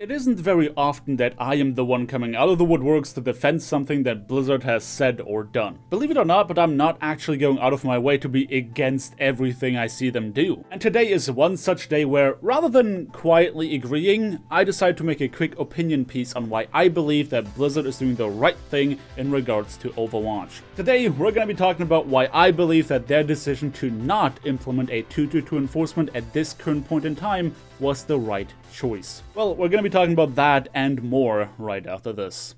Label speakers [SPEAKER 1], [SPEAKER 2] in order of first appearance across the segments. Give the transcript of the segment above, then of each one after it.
[SPEAKER 1] It isn't very often that I am the one coming out of the woodworks to defend something that Blizzard has said or done. Believe it or not, but I'm not actually going out of my way to be against everything I see them do. And today is one such day where, rather than quietly agreeing, I decided to make a quick opinion piece on why I believe that Blizzard is doing the right thing in regards to Overwatch. Today, we're going to be talking about why I believe that their decision to not implement a 2-2-2 enforcement at this current point in time was the right choice. Well, we're going to be talking about that and more right after this.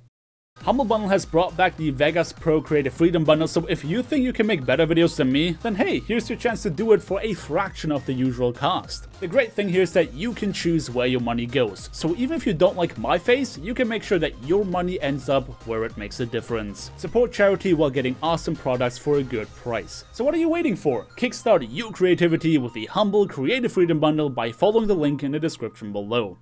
[SPEAKER 1] Humble Bundle has brought back the Vegas Pro Creative Freedom Bundle, so if you think you can make better videos than me, then hey, here's your chance to do it for a fraction of the usual cost. The great thing here is that you can choose where your money goes, so even if you don't like my face, you can make sure that your money ends up where it makes a difference. Support charity while getting awesome products for a good price. So what are you waiting for? Kickstart your creativity with the Humble Creative Freedom Bundle by following the link in the description below.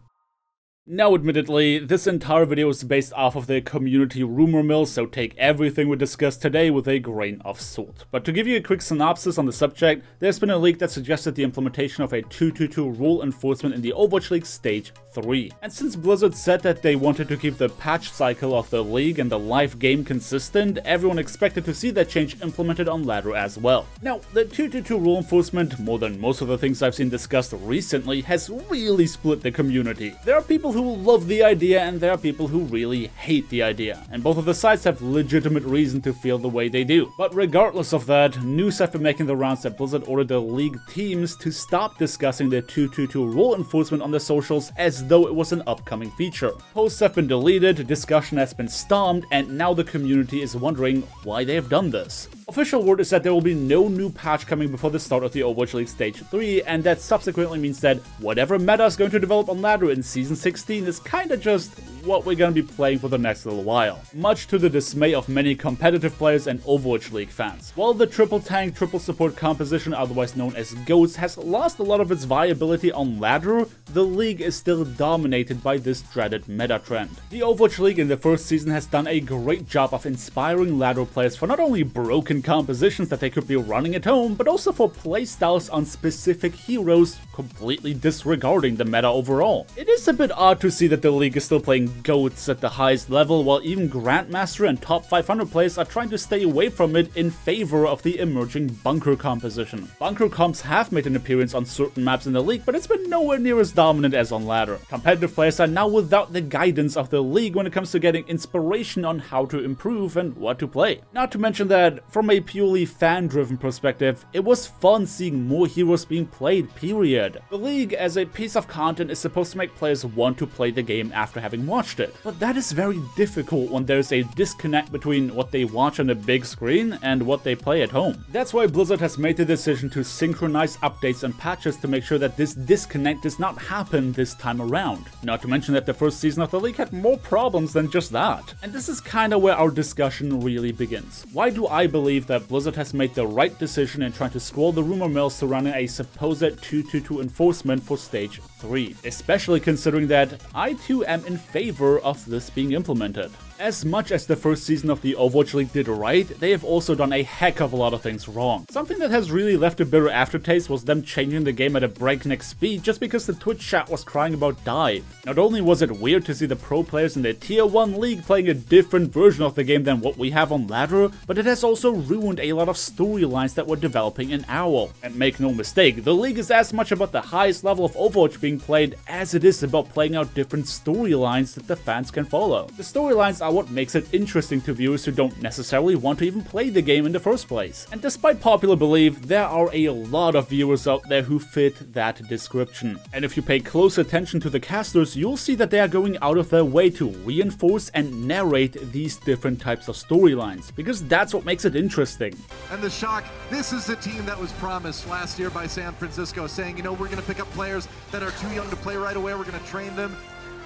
[SPEAKER 1] Now admittedly, this entire video is based off of the community rumor mill, so take everything we discussed today with a grain of salt. But to give you a quick synopsis on the subject, there's been a leak that suggested the implementation of a 2-2-2 rule enforcement in the Overwatch League Stage 3. And since Blizzard said that they wanted to keep the patch cycle of the league and the live game consistent, everyone expected to see that change implemented on Ladder as well. Now, the 2-2-2 rule enforcement, more than most of the things I've seen discussed recently, has really split the community. There are people who love the idea and there are people who really hate the idea, and both of the sides have legitimate reason to feel the way they do. But regardless of that, news have been making the rounds that Blizzard ordered the league teams to stop discussing the 2-2-2 rule enforcement on their socials as though it was an upcoming feature. Posts have been deleted, discussion has been stormed, and now the community is wondering why they have done this. Official word is that there will be no new patch coming before the start of the Overwatch League Stage 3, and that subsequently means that whatever meta is going to develop on Ladder in Season 16 is kinda just what we're gonna be playing for the next little while. Much to the dismay of many competitive players and Overwatch League fans. While the triple tank, triple support composition, otherwise known as GOATS, has lost a lot of its viability on Ladder, the league is still dominated by this dreaded meta trend. The Overwatch League in the first season has done a great job of inspiring Ladder players for not only broken compositions that they could be running at home, but also for playstyles on specific heroes, completely disregarding the meta overall. It is a bit odd to see that the league is still playing GOATs at the highest level, while even Grandmaster and top 500 players are trying to stay away from it in favor of the emerging bunker composition. Bunker comps have made an appearance on certain maps in the league, but it's been nowhere near as dominant as on Ladder. Competitive players are now without the guidance of the league when it comes to getting inspiration on how to improve and what to play. Not to mention that, from a purely fan-driven perspective, it was fun seeing more heroes being played, period. The league as a piece of content is supposed to make players want to play the game after having watched it. But that is very difficult when there's a disconnect between what they watch on the big screen and what they play at home. That's why Blizzard has made the decision to synchronize updates and patches to make sure that this disconnect does not happen this time around. Not to mention that the first season of the league had more problems than just that. And this is kinda where our discussion really begins. Why do I believe that Blizzard has made the right decision in trying to scroll the rumor mill surrounding a supposed 2-2-2 enforcement for Stage 3? Especially considering that I too am in favor of this being implemented. As much as the first season of the Overwatch League did right, they have also done a heck of a lot of things wrong. Something that has really left a bitter aftertaste was them changing the game at a breakneck speed just because the Twitch chat was crying about dive. Not only was it weird to see the pro players in the Tier 1 league playing a different version of the game than what we have on Ladder, but it has also ruined a lot of storylines that were developing in OWL. And make no mistake, the league is as much about the highest level of Overwatch being played as it is about playing out different storylines that the fans can follow. The storylines are what makes it interesting to viewers who don't necessarily want to even play the game in the first place. And despite popular belief, there are a lot of viewers out there who fit that description. And if you pay close attention to the casters, you'll see that they are going out of their way to reinforce and narrate these different types of storylines, because that's what makes it interesting.
[SPEAKER 2] And the shock, this is the team that was promised last year by San Francisco, saying, you know, we're going to pick up players that are too young to play right away, we're going to train them.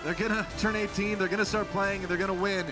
[SPEAKER 2] They're going to turn 18, they're going to start playing, and they're going to win.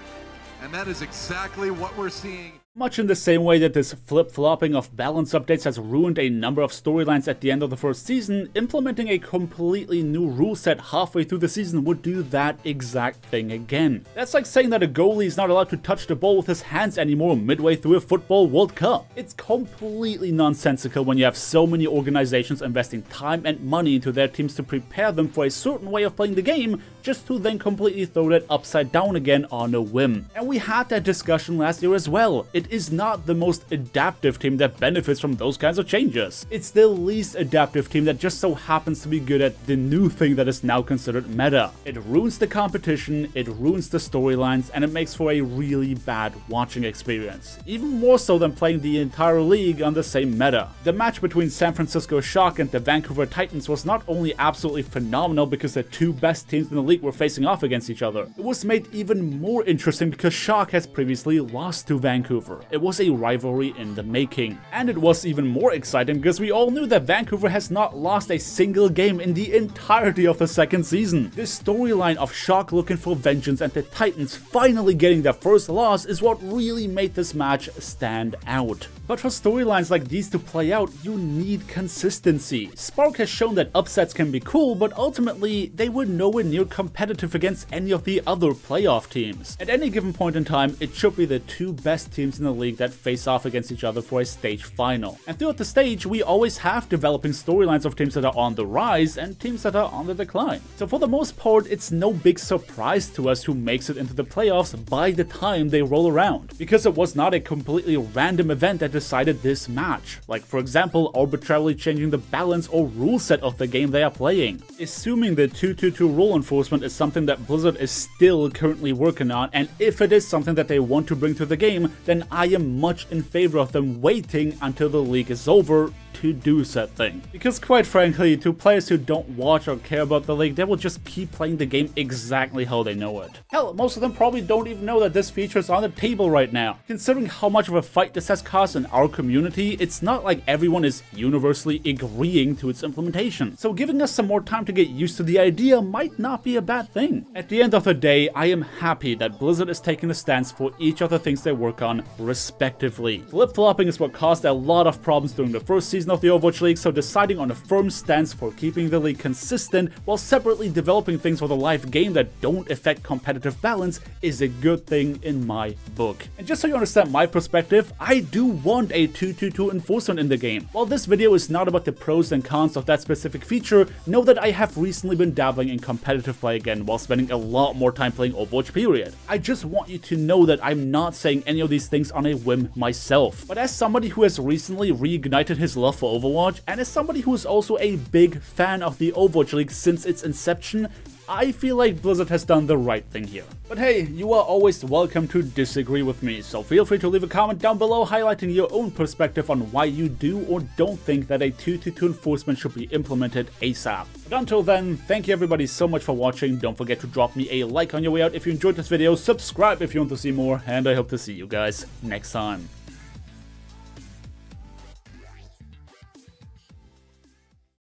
[SPEAKER 2] And that is exactly what we're seeing.
[SPEAKER 1] Much in the same way that this flip-flopping of balance updates has ruined a number of storylines at the end of the first season, implementing a completely new rule set halfway through the season would do that exact thing again. That's like saying that a goalie is not allowed to touch the ball with his hands anymore midway through a football World Cup. It's completely nonsensical when you have so many organizations investing time and money into their teams to prepare them for a certain way of playing the game, just to then completely throw that upside down again on a whim. And we had that discussion last year as well. It is not the most adaptive team that benefits from those kinds of changes. It's the least adaptive team that just so happens to be good at the new thing that is now considered meta. It ruins the competition, it ruins the storylines, and it makes for a really bad watching experience. Even more so than playing the entire league on the same meta. The match between San Francisco Shock and the Vancouver Titans was not only absolutely phenomenal because the two best teams in the league were facing off against each other, it was made even more interesting because Shock has previously lost to Vancouver. It was a rivalry in the making. And it was even more exciting because we all knew that Vancouver has not lost a single game in the entirety of the second season. This storyline of Shock looking for vengeance and the Titans finally getting their first loss is what really made this match stand out. But for storylines like these to play out, you need consistency. Spark has shown that upsets can be cool, but ultimately they were nowhere near competitive against any of the other playoff teams. At any given point in time, it should be the two best teams in the league that face off against each other for a stage final. And throughout the stage, we always have developing storylines of teams that are on the rise and teams that are on the decline. So for the most part, it's no big surprise to us who makes it into the playoffs by the time they roll around, because it was not a completely random event that decided this match, like for example arbitrarily changing the balance or rule set of the game they are playing. Assuming the 2-2-2 rule enforcement is something that Blizzard is still currently working on, and if it is something that they want to bring to the game, then I am much in favor of them waiting until the league is over to do said thing. Because quite frankly, to players who don't watch or care about the league, they will just keep playing the game exactly how they know it. Hell, most of them probably don't even know that this feature is on the table right now. Considering how much of a fight this has caused in our community, it's not like everyone is universally agreeing to its implementation. So giving us some more time to get used to the idea might not be a bad thing. At the end of the day, I am happy that Blizzard is taking a stance for each of the things they work on respectively. Flip-flopping is what caused a lot of problems during the first season of the Overwatch League, so deciding on a firm stance for keeping the league consistent while separately developing things for the live game that don't affect competitive balance is a good thing in my book. And just so you understand my perspective, I do want a 2-2-2 enforcement in the game. While this video is not about the pros and cons of that specific feature, know that I have recently been dabbling in competitive play again while spending a lot more time playing Overwatch period. I just want you to know that I'm not saying any of these things on a whim myself, but as somebody who has recently reignited his love for Overwatch, and as somebody who is also a big fan of the Overwatch League since its inception, I feel like Blizzard has done the right thing here. But hey, you are always welcome to disagree with me, so feel free to leave a comment down below highlighting your own perspective on why you do or don't think that a 2-2-2 enforcement should be implemented ASAP. But until then, thank you everybody so much for watching. Don't forget to drop me a like on your way out if you enjoyed this video, subscribe if you want to see more, and I hope to see you guys next time.